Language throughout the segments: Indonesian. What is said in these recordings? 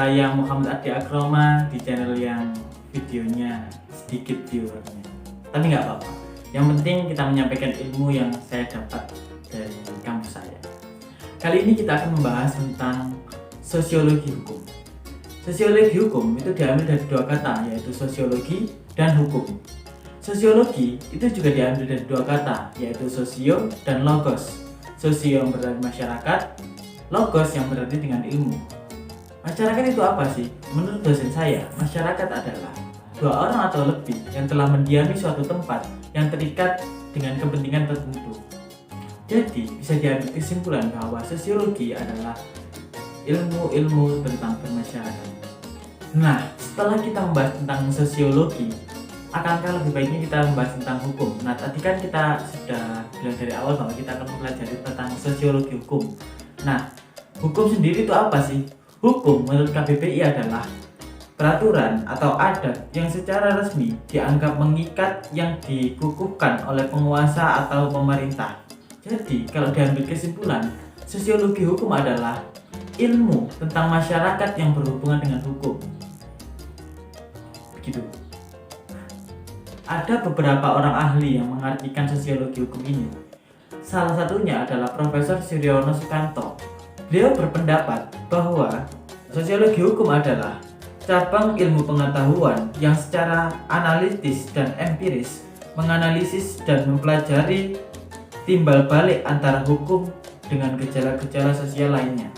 saya Muhammad Adi Akroma di channel yang videonya sedikit viewernya. Tapi nggak apa-apa. Yang penting kita menyampaikan ilmu yang saya dapat dari kampus saya. Kali ini kita akan membahas tentang sosiologi hukum. Sosiologi hukum itu diambil dari dua kata, yaitu sosiologi dan hukum. Sosiologi itu juga diambil dari dua kata, yaitu sosio dan logos. Sosio yang berarti masyarakat, logos yang berarti dengan ilmu. Masyarakat itu apa sih? Menurut dosen saya, masyarakat adalah dua orang atau lebih yang telah mendiami suatu tempat yang terikat dengan kepentingan tertentu. Jadi, bisa diambil kesimpulan bahwa sosiologi adalah ilmu-ilmu tentang bermasyarakat. Nah, setelah kita membahas tentang sosiologi, akankah lebih baiknya kita membahas tentang hukum? Nah, tadi kan kita sudah bilang dari awal bahwa kita akan mempelajari tentang sosiologi hukum. Nah, hukum sendiri itu apa sih? Hukum menurut KBBI adalah peraturan atau adat yang secara resmi dianggap mengikat yang dikukuhkan oleh penguasa atau pemerintah. Jadi, kalau diambil kesimpulan, sosiologi hukum adalah ilmu tentang masyarakat yang berhubungan dengan hukum. Begitu. Ada beberapa orang ahli yang mengartikan sosiologi hukum ini. Salah satunya adalah Profesor Suryono Sukanto. Beliau berpendapat bahwa sosiologi hukum adalah cabang ilmu pengetahuan yang secara analitis dan empiris menganalisis dan mempelajari timbal balik antara hukum dengan gejala-gejala sosial lainnya.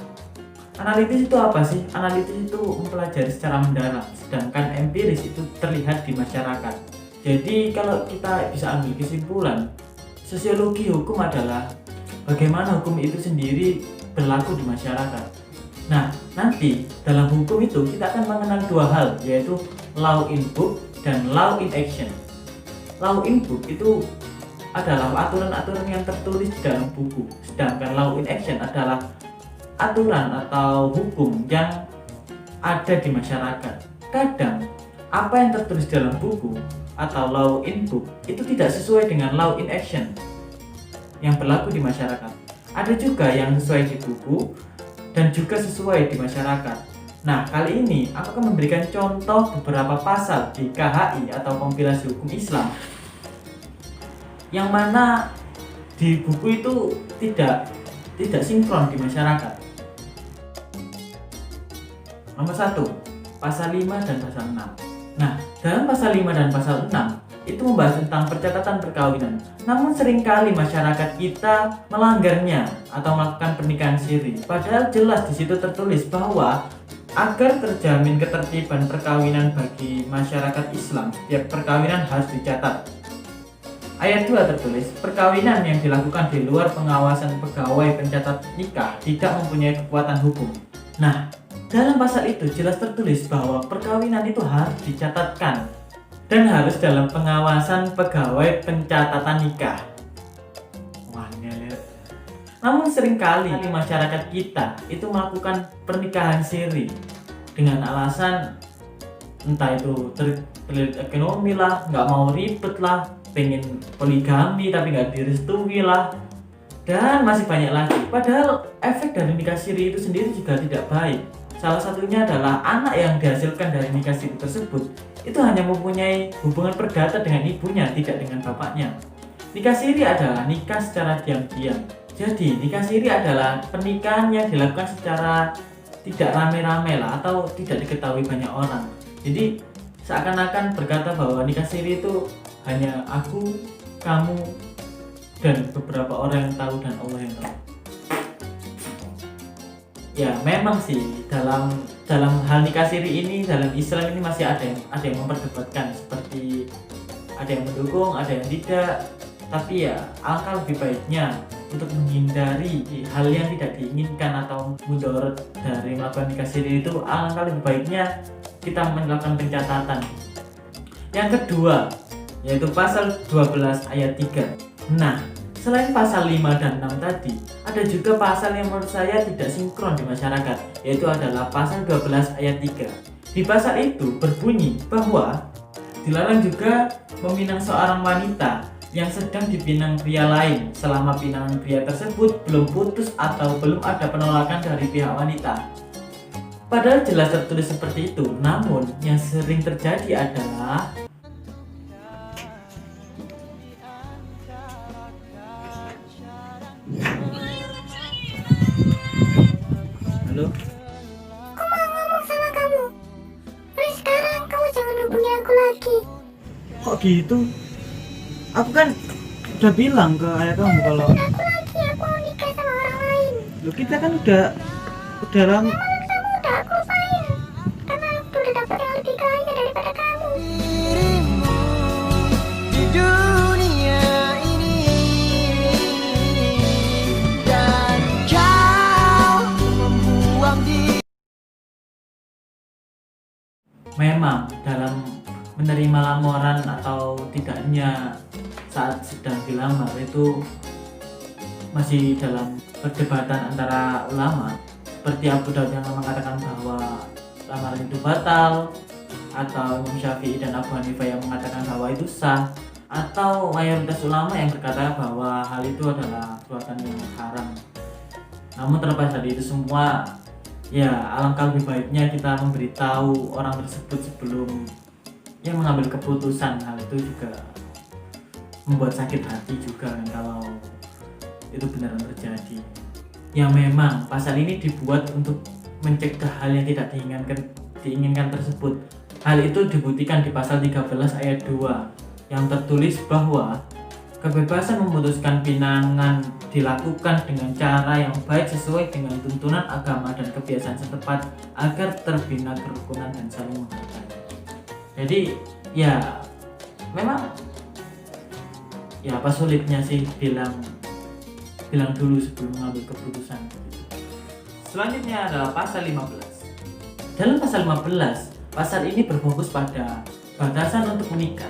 Analitis itu apa sih? Analitis itu mempelajari secara mendalam, sedangkan empiris itu terlihat di masyarakat. Jadi kalau kita bisa ambil kesimpulan, sosiologi hukum adalah bagaimana hukum itu sendiri berlaku di masyarakat. Nah, nanti dalam hukum itu kita akan mengenal dua hal, yaitu law in book dan law in action. Law in book itu adalah aturan-aturan yang tertulis di dalam buku, sedangkan law in action adalah aturan atau hukum yang ada di masyarakat. Kadang apa yang tertulis dalam buku atau law in book itu tidak sesuai dengan law in action yang berlaku di masyarakat. Ada juga yang sesuai di buku dan juga sesuai di masyarakat. Nah, kali ini aku akan memberikan contoh beberapa pasal di KHI atau Kompilasi Hukum Islam yang mana di buku itu tidak sinkron di masyarakat. Nomor 1, pasal 5 dan pasal 6. Nah, dalam pasal 5 dan pasal 6 itu membahas tentang percatatan perkawinan. Namun seringkali masyarakat kita melanggarnya atau melakukan pernikahan siri. Padahal jelas di situ tertulis bahwa agar terjamin ketertiban perkawinan bagi masyarakat Islam, setiap perkawinan harus dicatat. Ayat 2 tertulis, perkawinan yang dilakukan di luar pengawasan pegawai pencatat nikah tidak mempunyai kekuatan hukum. Nah, dalam pasal itu jelas tertulis bahwa perkawinan itu harus dicatatkan dan harus dalam pengawasan pegawai pencatatan nikah. Wah, ngeler. Namun seringkali masyarakat kita itu melakukan pernikahan siri dengan alasan entah itu terlilit ekonomi lah, nggak mau ribet lah, pengen poligami tapi nggak direstui lah, dan masih banyak lagi. Padahal efek dari nikah siri itu sendiri juga tidak baik. Salah satunya adalah anak yang dihasilkan dari nikah siri tersebut itu hanya mempunyai hubungan perdata dengan ibunya, tidak dengan bapaknya. Nikah siri adalah nikah secara diam-diam. Jadi nikah siri adalah pernikahan yang dilakukan secara tidak rame-rame lah, atau tidak diketahui banyak orang. Jadi seakan-akan berkata bahwa nikah siri itu hanya aku, kamu, dan beberapa orang yang tahu dan Allah yang tahu. Ya memang sih dalam hal nikah siri ini, dalam Islam ini masih ada yang memperdebatkan, seperti ada yang mendukung, ada yang tidak. Tapi ya alangkah lebih baiknya untuk menghindari hal yang tidak diinginkan atau mudarat dari melakukan nikah siri itu, alangkah lebih baiknya kita melakukan pencatatan. Yang kedua yaitu pasal 12 ayat 3. Nah, selain pasal 5 dan 6 tadi, ada juga pasal yang menurut saya tidak sinkron di masyarakat, yaitu adalah pasal 12 ayat 3. Di pasal itu berbunyi bahwa dilarang juga meminang seorang wanita yang sedang dipinang pria lain selama pinangan pria tersebut belum putus atau belum ada penolakan dari pihak wanita. Padahal jelas tertulis seperti itu, namun yang sering terjadi adalah halo, Aku mau ngomong sama kamu. Mulai sekarang kamu jangan hubungi aku lagi. kok gitu? Aku kan udah bilang ke ayah kamu kalau Aku lagi, aku mau nikah sama orang lain. kita kan udah lama. Emang kamu udah aku lupain? Karena aku udah dapet yang lebih kaya daripada kamu. Dirimu di dunia ini dan kau membuang diri. Memang dalam menerima lamaran atau tidaknya saat sedang dilamar itu masih dalam perdebatan antara ulama, seperti Abu Daud yang mengatakan bahwa lamaran itu batal, atau Imam Syafi'i dan Abu Hanifah yang mengatakan bahwa itu sah, atau mayoritas ulama yang berkata bahwa hal itu adalah perbuatan yang haram. Namun terlepas dari itu semua, ya alangkah lebih baiknya kita memberitahu orang tersebut sebelum yang mengambil keputusan. Hal itu juga membuat sakit hati juga kan, kalau itu beneran terjadi. Yang memang pasal ini dibuat untuk mencegah hal yang tidak diinginkan tersebut. Hal itu dibuktikan di pasal 13 ayat 2 yang tertulis bahwa kebebasan memutuskan pinangan dilakukan dengan cara yang baik sesuai dengan tuntunan agama dan kebiasaan setempat agar terbina kerukunan dan saling menghargai. Jadi ya memang ya apa sulitnya sih bilang dulu sebelum mengambil keputusan. Selanjutnya adalah pasal 15. Dalam pasal 15, pasal ini berfokus pada batasan untuk menikah.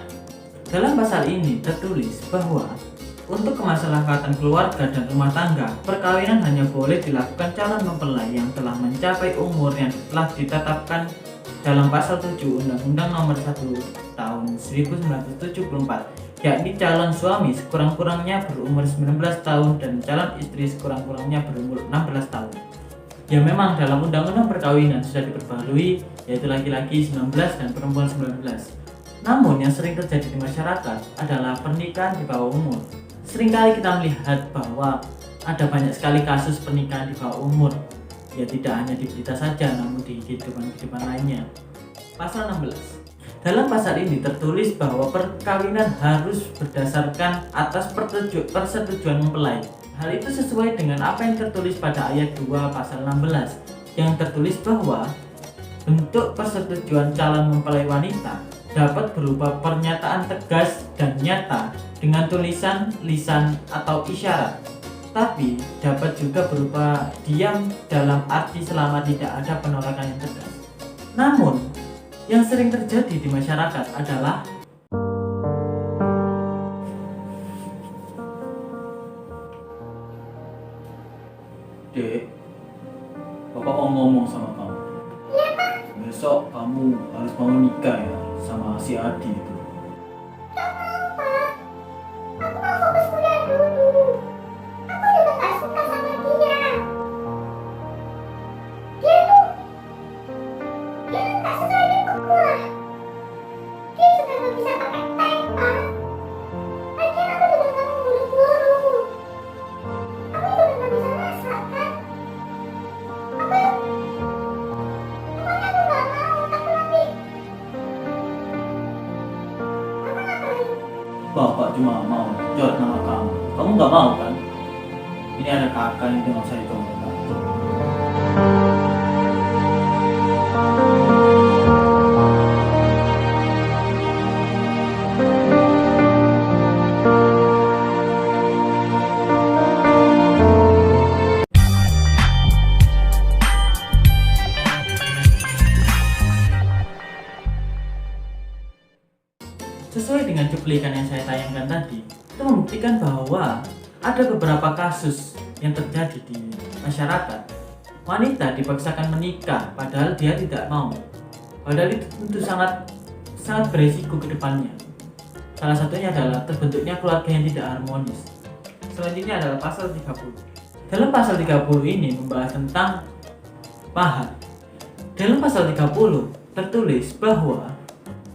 Dalam pasal ini tertulis bahwa untuk kemaslahatan keluarga dan rumah tangga, perkawinan hanya boleh dilakukan calon mempelai yang telah mencapai umur yang telah ditetapkan dalam pasal 7 Undang-Undang Nomor 1 Tahun 1974, yakni calon suami sekurang-kurangnya berumur 19 tahun dan calon istri sekurang-kurangnya berumur 16 tahun. Ya memang dalam Undang-Undang Perkawinan sudah diperbarui, yaitu laki-laki 19 dan perempuan 19. Namun yang sering terjadi di masyarakat adalah pernikahan di bawah umur. Seringkali kita melihat bahwa ada banyak sekali kasus pernikahan di bawah umur. Ya tidak hanya di berita saja, namun di kehidupan lainnya. Pasal 16. Dalam pasal ini tertulis bahwa perkawinan harus berdasarkan atas persetujuan mempelai. Hal itu sesuai dengan apa yang tertulis pada ayat 2 pasal 16 yang tertulis bahwa bentuk persetujuan calon mempelai wanita dapat berupa pernyataan tegas dan nyata dengan tulisan, lisan, atau isyarat, tapi dapat juga berupa diam dalam arti selama tidak ada penolakan yang tegas. Namun, yang sering terjadi di masyarakat adalah Dek, Bapak mau ngomong sama kamu. Iya, Pak. Besok kamu harus mau nikah ya sama si Adi itu. Gak mau, Pak. Aku mau fokus kuliah dulu. Aku juga gak suka sama dia. Dia tuh gak sesuai denganku lah. Dia juga gak bisa pakai tag, Pak. Lagian aku juga gak mau buru-buru. Aku juga gak bisa masak, kan? Pokoknya aku gak mau, tapi nanti Bapak ngapain? Bapak cuma mau jawab nama kamu. Kamu nggak mau kan? Ini ada kakak yang dengan saya itu. Sesuai dengan cuplikan yang saya tayangkan tadi, itu membuktikan bahwa ada beberapa kasus yang terjadi di masyarakat. Wanita dipaksakan menikah padahal dia tidak mau. Padahal itu tentu sangat beresiko ke depannya. Salah satunya adalah terbentuknya keluarga yang tidak harmonis. Selanjutnya adalah pasal 30. Dalam pasal 30 ini membahas tentang mahar. Dalam pasal 30 tertulis bahwa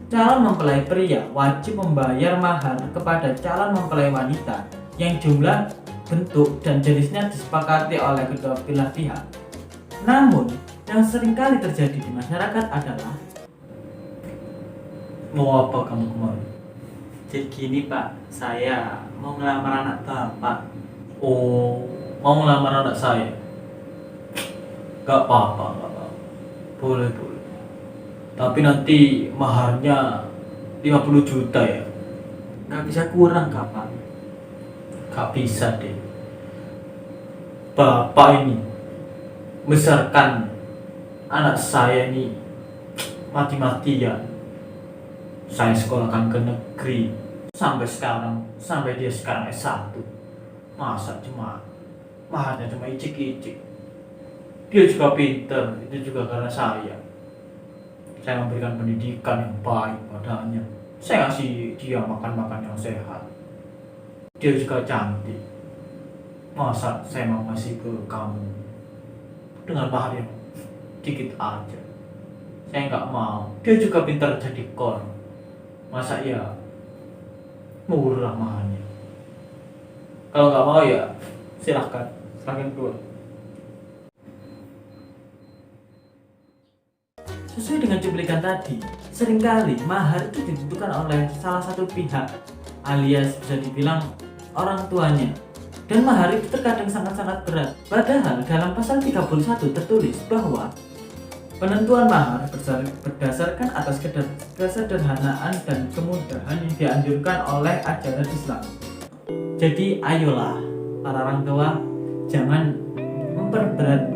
calon mempelai pria wajib membayar mahar kepada calon mempelai wanita yang jumlah, bentuk, dan jenisnya disepakati oleh kedua belah pihak. Namun, yang seringkali terjadi di masyarakat adalah, mau apa kamu kemarin? Jadi gini Pak, saya mau ngelamar anak Bapak. Oh, mau ngelamar anak saya? Gak apa-apa. Boleh. Tapi nanti maharnya 50 juta ya? Nggak bisa kurang Kapan? Gak bisa deh. Bapak ini besarkan anak saya ini mati-matian. Saya sekolahkan ke negeri sampai dia sekarang S1. Masa cuma maharnya cuma icik-icik. Dia juga pinter, itu juga karena saya memberikan pendidikan yang baik padanya. Saya ngasih dia makan-makan yang sehat. Dia juga cantik. Masa saya mau ngasih ke kamu dengan mahar yang dikit aja? Saya nggak mau. Dia juga pintar jadi kor. Masa ya murah maharnya? Kalau nggak mau ya silahkan keluar. Sesuai dengan cuplikan tadi, seringkali mahar itu ditentukan oleh salah satu pihak, alias bisa dibilang orang tuanya. Dan mahar itu terkadang sangat-sangat berat. Padahal dalam pasal 31 tertulis bahwa penentuan mahar berdasarkan atas kesederhanaan dan kemudahan yang dianjurkan oleh ajaran Islam. Jadi ayolah para orang tua, jangan memperberat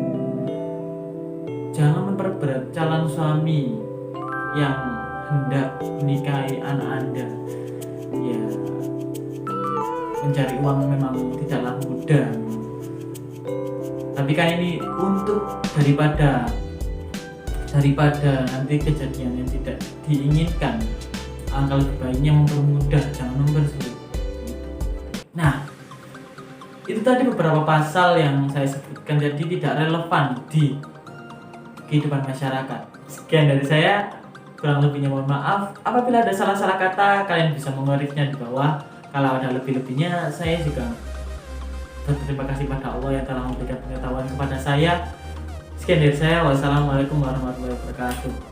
calon suami yang hendak menikahi anak Anda. Ya, mencari uang memang tidaklah mudah. Tapi kan ini untuk daripada nanti kejadian yang tidak diinginkan, angka lebih baiknya mempermudah, jangan mempersulit. Nah, itu tadi beberapa pasal yang saya sebutkan jadi tidak relevan di kehidupan masyarakat. Sekian dari saya, kurang lebihnya mohon maaf. Apabila ada salah-salah kata, kalian bisa mengoreksinya di bawah. Kalau ada lebih-lebihnya, saya juga berterima kasih pada Allah yang telah memberikan pengetahuan kepada saya. Sekian dari saya, wassalamualaikum warahmatullahi wabarakatuh.